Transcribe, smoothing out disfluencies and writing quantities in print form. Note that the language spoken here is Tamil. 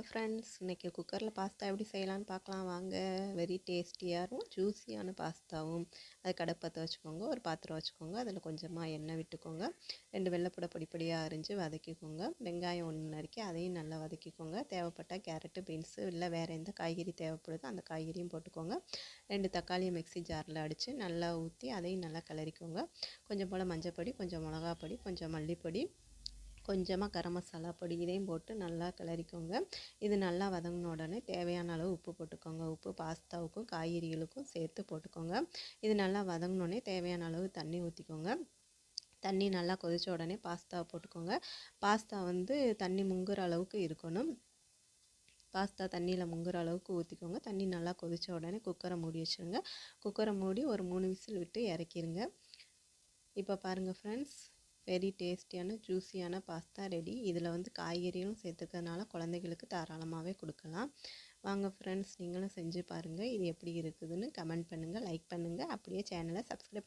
ஃப்ரெண்ட்ஸ் இன்றைக்கி குக்கரில் பாஸ்தா எப்படி செய்யலான்னு பார்க்கலாம் வாங்க. வெரி டேஸ்டியாகவும் ஜூஸியான பாஸ்தாவும். அதுக்கு அடுப்பு பற்ற வச்சுக்கோங்க, ஒரு பாத்திரம் வச்சுக்கோங்க, அதில் கொஞ்சமாக எண்ணெய் விட்டுக்கோங்க, 2 வெள்ளைப்பூடை பொடியாக அரிஞ்சு வதக்கிக்கோங்க, வெங்காயம் 1 நறுக்கி அதையும் நல்லா வதக்கிக்கோங்க, தேவைப்பட்டால் கேரட்டு பீன்ஸு இல்லை வேறு எந்த காய்கறி தேவைப்படுதோ அந்த காய்கறியும் போட்டுக்கோங்க, 2 தக்காளியை மிக்ஸி ஜாரில் அடித்து நல்லா ஊற்றி அதையும் நல்லா கிளறிக்கோங்க, கொஞ்சம் போல் மஞ்சள் பொடி, கொஞ்சம் மிளகாப் பொடி, கொஞ்சம் மல்லிப்பொடி, கொஞ்சமாக கரம் மசாலா பொடி இதையும் போட்டு நல்லா கிளறிக்கோங்க. இது நல்லா வதங்கின உடனே தேவையான அளவு உப்பு போட்டுக்கோங்க. உப்பு பாஸ்தாவுக்கும் காய்கறிகளுக்கும் சேர்த்து போட்டுக்கோங்க. இது நல்லா வதங்கினோடனே தேவையான அளவு தண்ணி ஊற்றிக்கோங்க. தண்ணி நல்லா கொதித்த உடனே பாஸ்தாவை போட்டுக்கோங்க. பாஸ்தா தண்ணி முங்குற அளவுக்கு இருக்கணும். பாஸ்தா தண்ணியில் முங்குற அளவுக்கு ஊற்றிக்கோங்க. தண்ணி நல்லா கொதித்த உடனே குக்கரை மூடி வச்சுருங்க. குக்கரை மூடி ஒரு 3 விசில் விட்டு இறக்கிருங்க. இப்போ பாருங்கள் ஃப்ரெண்ட்ஸ், வெரி டேஸ்டியான ஜூஸியான பாஸ்தா ரெடி. இதில் காய்கறிகளும் சேர்த்துக்கிறதுனால குழந்தைகளுக்கு தாராளமாகவே கொடுக்கலாம். வாங்க ஃப்ரெண்ட்ஸ், நீங்களும் செஞ்சு பாருங்கள். இது எப்படி இருக்குதுன்னு கமெண்ட் பண்ணுங்கள், லைக் பண்ணுங்கள், அப்படியே சேனலை சப்ஸ்கிரைப்